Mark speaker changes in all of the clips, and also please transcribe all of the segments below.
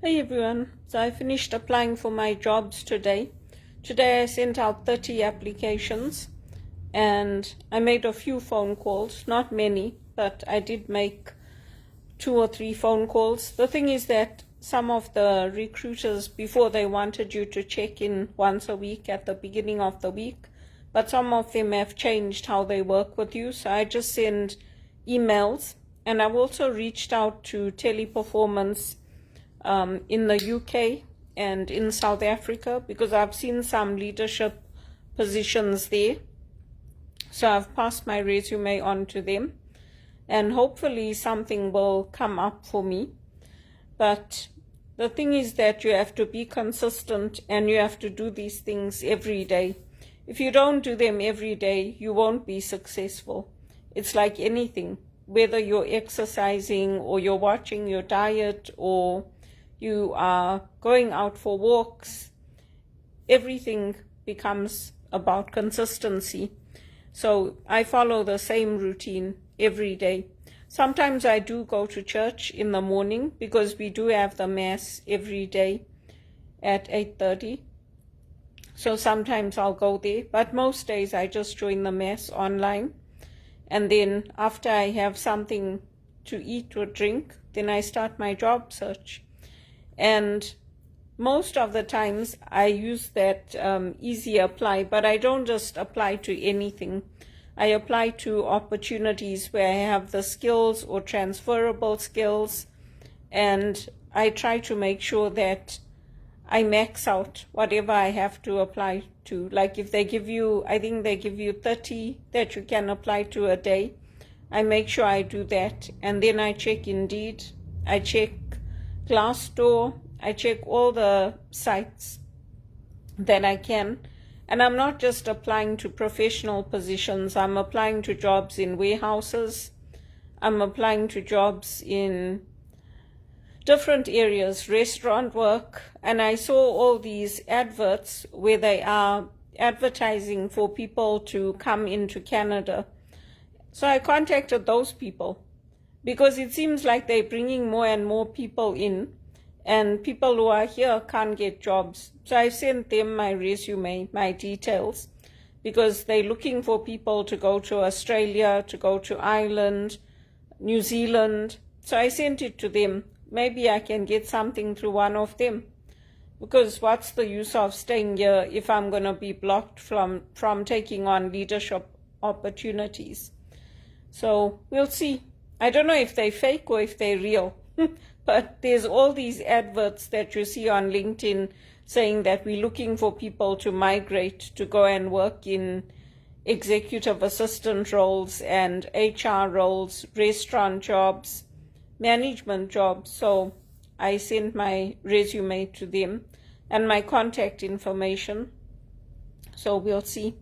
Speaker 1: Hey everyone, so I finished applying for my jobs today. Today I sent out 30 applications and I made a few phone calls, not many, but I did make 2 or 3 phone calls. The thing is that some of the recruiters, before, they wanted you to check in once a week at the beginning of the week, but some of them have changed how they work with you, so I just send emails. And I've also reached out to Teleperformance in the UK and in South Africa, because I've seen some leadership positions there. So I've passed my resume on to them, and hopefully something will come up for me. But the thing is that you have to be consistent and you have to do these things every day. If you don't do them every day, you won't be successful. It's like anything, whether you're exercising or you're watching your diet or you are going out for walks, everything becomes about consistency. So I follow the same routine every day. Sometimes I do go to church in the morning because we do have the mass every day at 8:30. So sometimes I'll go there, but most days I just join the mass online. And then after I have something to eat or drink, then I start my job search. And most of the times I use that easy apply, but I don't just apply to anything. I apply to opportunities where I have the skills or transferable skills, and I try to make sure that I max out whatever I have to apply to. Like if they give you, I think they give you 30 that you can apply to a day, I make sure I do that. And then I check Indeed, I check Glassdoor, I check all the sites that I can. And I'm not just applying to professional positions, I'm applying to jobs in warehouses, I'm applying to jobs in different areas, restaurant work. And I saw all these adverts where they are advertising for people to come into Canada. So I contacted those people, because it seems like they're bringing more and more people in, and people who are here can't get jobs. So I sent them my resume, my details, because they're looking for people to go to Australia, to go to Ireland, New Zealand. So I sent it to them. Maybe I can get something through one of them, because what's the use of staying here if I'm going to be blocked from taking on leadership opportunities? So we'll see. I don't know if they're fake or if they're real, but there's all these adverts that you see on LinkedIn saying that we're looking for people to migrate to go and work in executive assistant roles and HR roles, restaurant jobs, management jobs. So I sent my resume to them and my contact information. So we'll see.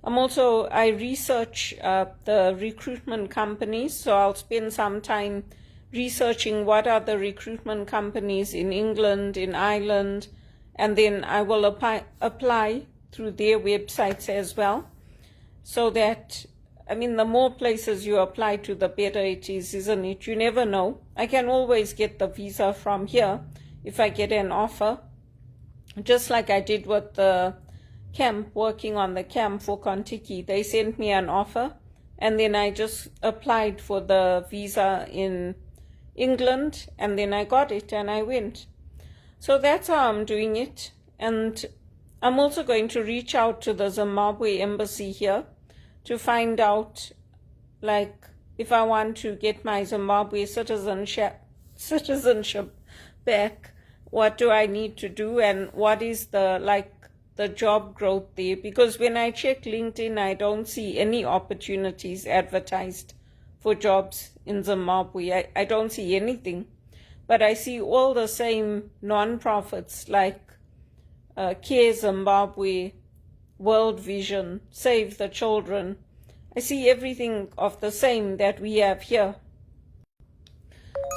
Speaker 1: I research the recruitment companies, so I'll spend some time researching what are the recruitment companies in England, in Ireland, and then I will apply through their websites as well. So that, the more places you apply to, the better it is, isn't it? You never know. I can always get the visa from here if I get an offer, just like I did with the camp, working on the camp for Kontiki. They sent me an offer, and then I just applied for the visa in England, and then I got it and I went. So that's how I'm doing it. And I'm also going to reach out to the Zimbabwe Embassy here to find out, like, if I want to get my Zimbabwe citizenship back, what do I need to do, and what is the job growth there? Because when I check LinkedIn, I don't see any opportunities advertised for jobs in Zimbabwe. I don't see anything, but I see all the same non-profits like Care Zimbabwe, World Vision, Save the Children. I see everything of the same that we have here.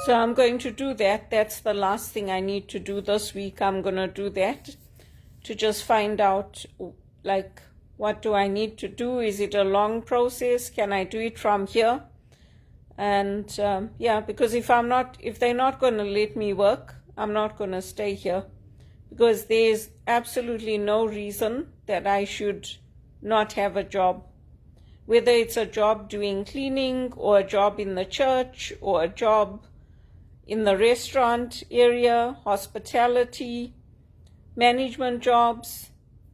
Speaker 1: So I'm going to do that. That's the last thing I need to do this week. I'm going to do that, to just find out, like, what do I need to do? Is it a long process? Can I do it from here? And yeah, because if they're not going to let me work, I'm not going to stay here, because there's absolutely no reason that I should not have a job. Whether it's a job doing cleaning, or a job in the church, or a job in the restaurant area, hospitality, management jobs,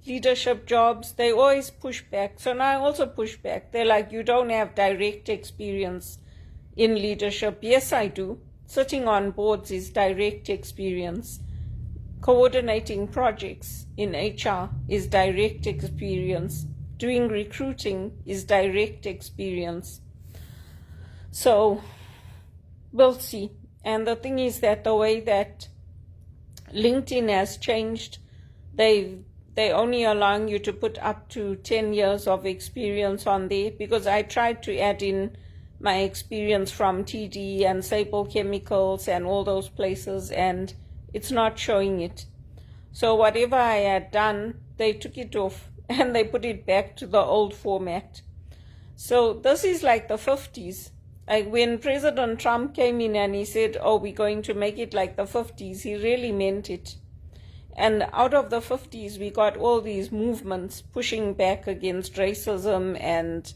Speaker 1: leadership jobs, they always push back. So now I also push back. They're like, you don't have direct experience in leadership. Yes, I do. Sitting on boards is direct experience. Coordinating projects in HR is direct experience. Doing recruiting is direct experience. So we'll see. And the thing is that the way that LinkedIn has changed, they only allowing you to put up to 10 years of experience on there, because I tried to add in my experience from TD and Sable Chemicals and all those places, and it's not showing it. So whatever I had done, they took it off and they put it back to the old format. So this is like the 50s. Like when President Trump came in and he said, oh, we're going to make it like the 50s, he really meant it. And out of the 50s, we got all these movements pushing back against racism and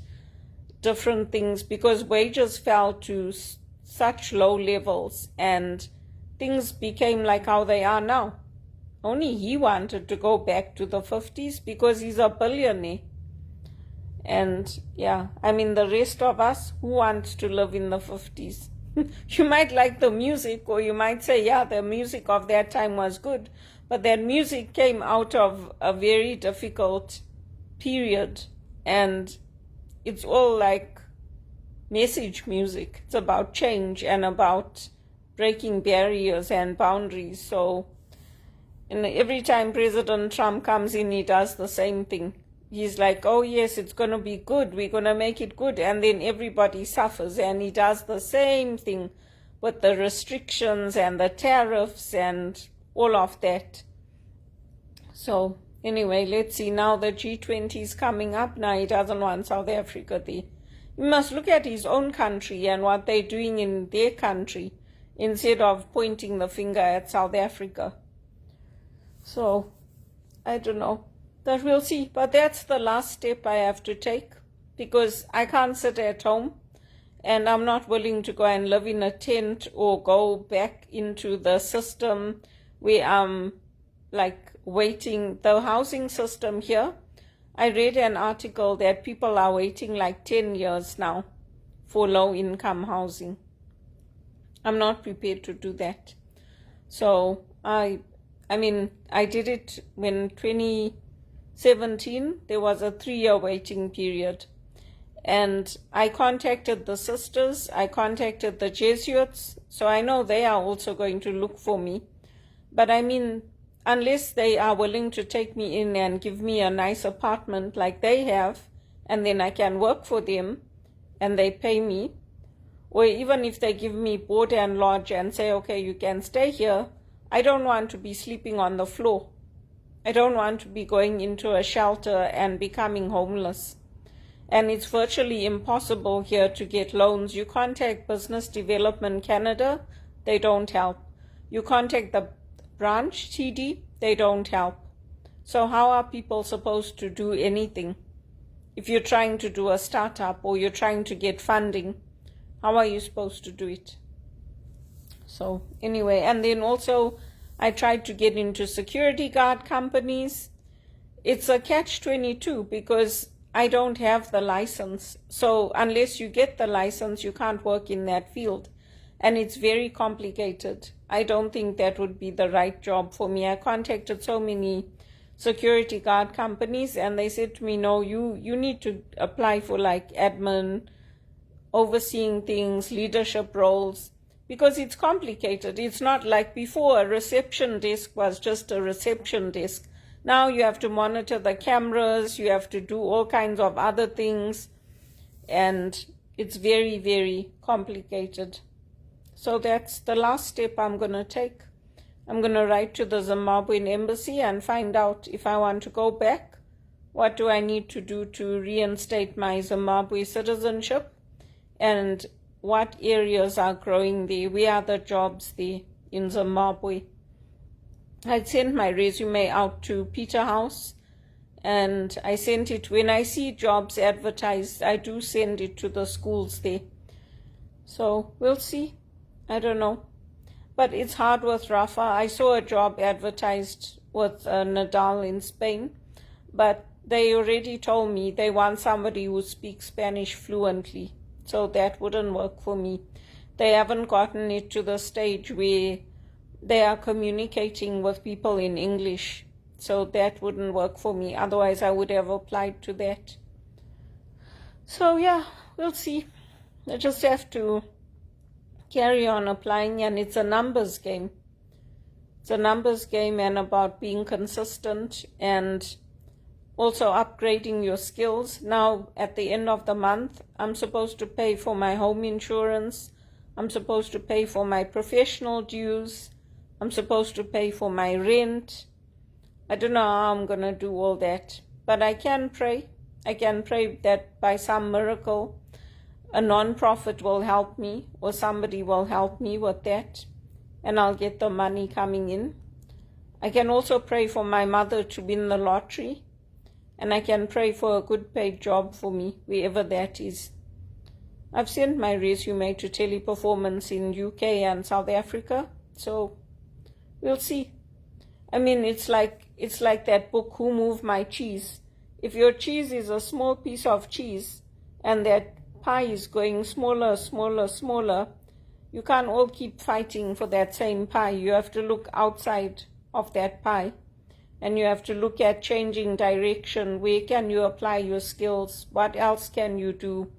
Speaker 1: different things, because wages fell to such low levels and things became like how they are now. Only he wanted to go back to the 50s because he's a billionaire. And yeah, I mean, the rest of us, who wants to live in the 50s? You might like the music, or you might say, yeah, the music of that time was good, but that music came out of a very difficult period, and it's all like message music. It's about change and about breaking barriers and boundaries. So and every time President Trump comes in, he does the same thing. He's like, oh yes, it's going to be good, we're going to make it good, and then everybody suffers. And he does the same thing with the restrictions and the tariffs and all of that. So anyway, let's see. Now the G20 is coming up. Now he doesn't want South Africa there. He must look at his own country and what they're doing in their country, instead of pointing the finger at South Africa. So I don't know. That we'll see. But that's the last step I have to take, because I can't sit at home, and I'm not willing to go and live in a tent or go back into the system where I'm like waiting. The housing system here, I read an article that people are waiting like 10 years now for low income housing. I'm not prepared to do that. So I mean, I did it when 2017, there was a 3-year waiting period. And I contacted the sisters, I contacted the Jesuits, so I know they are also going to look for me. But I mean, unless they are willing to take me in and give me a nice apartment like they have, and then I can work for them and they pay me, or even if they give me board and lodge and say, okay, you can stay here, I don't want to be sleeping on the floor. I don't want to be going into a shelter and becoming homeless. And it's virtually impossible here to get loans. You contact Business Development Canada, they don't help. You contact the branch, TD, they don't help. So how are people supposed to do anything? If you're trying to do a startup or you're trying to get funding, how are you supposed to do it? So anyway, and then also I tried to get into security guard companies. It's a catch-22 because I don't have the license. So unless you get the license, you can't work in that field. And it's very complicated. I don't think that would be the right job for me. I contacted so many security guard companies and they said to me, no, you need to apply for like admin, overseeing things, leadership roles, because it's complicated. It's not like before. A reception desk was just a reception desk. Now you have to monitor the cameras, you have to do all kinds of other things, and it's very, very complicated. So that's the last step I'm going to take. I'm going to write to the Zimbabwe Embassy and find out if I want to go back. What do I need to do to reinstate my Zimbabwe citizenship? And what areas are growing there? Where are the jobs there? in Zimbabwe. I sent my resume out to Peterhouse, and I sent it, when I see jobs advertised, I do send it to the schools there. So we'll see. I don't know. But it's hard with Rafa. I saw a job advertised with Nadal in Spain, but they already told me they want somebody who speaks Spanish fluently. So that wouldn't work for me. They haven't gotten it to the stage where they are communicating with people in English. So that wouldn't work for me. Otherwise, I would have applied to that. So yeah, we'll see. I just have to carry on applying, and it's a numbers game. It's a numbers game, and about being consistent and also upgrading your skills. Now, at the end of the month, I'm supposed to pay for my home insurance. I'm supposed to pay for my professional dues. I'm supposed to pay for my rent. I don't know how I'm going to do all that, but I can pray. I can pray that by some miracle, a non-profit will help me, or somebody will help me with that, and I'll get the money coming in. I can also pray for my mother to win the lottery, and I can pray for a good paid job for me, wherever that is. I've sent my resume to Teleperformance in UK and South Africa, so we'll see. I mean, it's like that book, Who Moved My Cheese? If your cheese is a small piece of cheese, and that pie is going smaller, smaller, smaller, you can't all keep fighting for that same pie. You have to look outside of that pie, and you have to look at changing direction. Where can you apply your skills? What else can you do?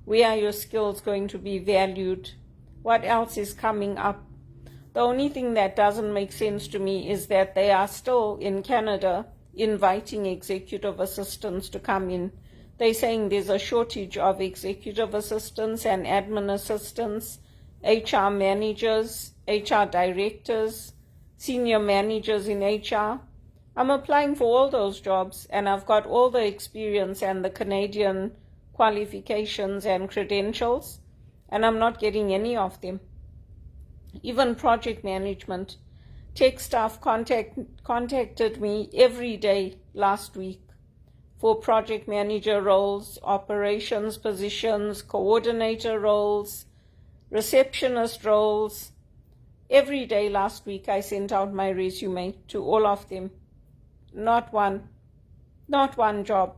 Speaker 1: Where are your skills going to be valued? What else is coming up? The only thing that doesn't make sense to me is that they are still in Canada inviting executive assistants to come in. They're saying there's a shortage of executive assistants and admin assistants, HR managers, HR directors, senior managers in HR. I'm applying for all those jobs, and I've got all the experience and the Canadian qualifications and credentials, and I'm not getting any of them. Even project management, tech staff contacted me every day last week for project manager roles, operations positions, coordinator roles, receptionist roles. Every day last week I sent out my resume to all of them. Not one job.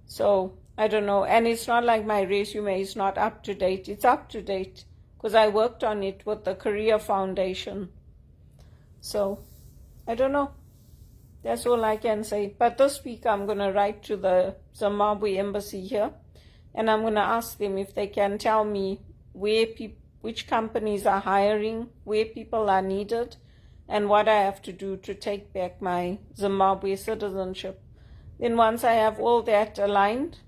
Speaker 1: So I don't know, and it's not like my resume is not up to date. It's up to date because I worked on it with the Career Foundation. So I don't know. That's all I can say. But this week I'm going to write to the Zimbabwe Embassy here, and I'm going to ask them if they can tell me which companies are hiring, where people are needed, and what I have to do to take back my Zimbabwe citizenship. Then once I have all that aligned,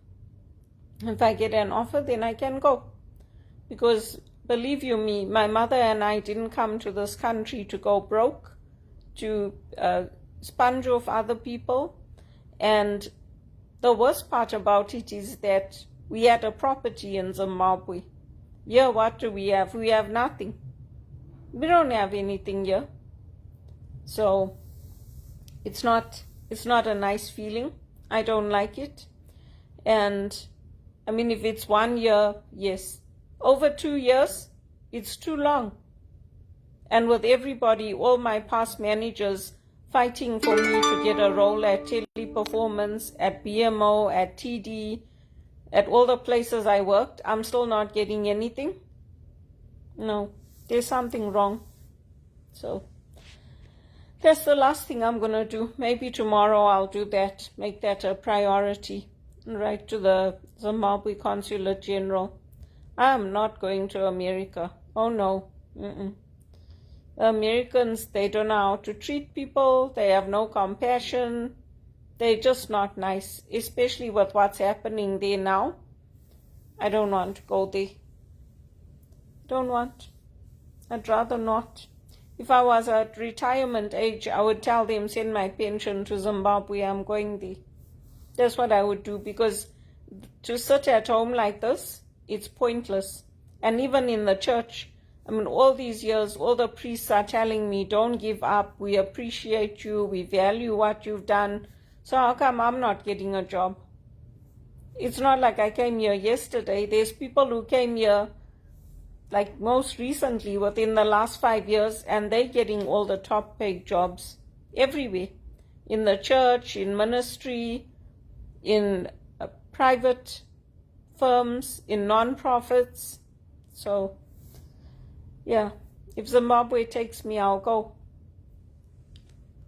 Speaker 1: if I get an offer, then I can go. Because believe you me, my mother and I didn't come to this country to go broke, to sponge off other people. And the worst part about it is that we had a property in Zimbabwe. Here, what do we have? We have nothing. We don't have anything here. So it's not a nice feeling. I don't like it. And I mean, if it's 1 year, yes. Over 2 years, it's too long. And with everybody, all my past managers fighting for me to get a role at Teleperformance, at BMO, at TD, at all the places I worked, I'm still not getting anything. No, there's something wrong. So that's the last thing I'm going to do. Maybe tomorrow I'll do that, make that a priority, and write to the Zimbabwe Consulate General. I'm not going to America. Oh no. The Americans, they don't know how to treat people. They have no compassion. They're just not nice, especially with what's happening there now. I don't want to go there. Don't want. I'd rather not. If I was at retirement age, I would tell them, send my pension to Zimbabwe, I'm going there. That's what I would do, because to sit at home like this, it's pointless. And even in the church, I mean, all these years, all the priests are telling me, don't give up, we appreciate you, we value what you've done. So how come I'm not getting a job? It's not like I came here yesterday. There's people who came here like most recently within the last 5 years, and they're getting all the top paid jobs everywhere, in the church, in ministry, in private firms, in non-profits. So yeah, if Zimbabwe takes me, I'll go.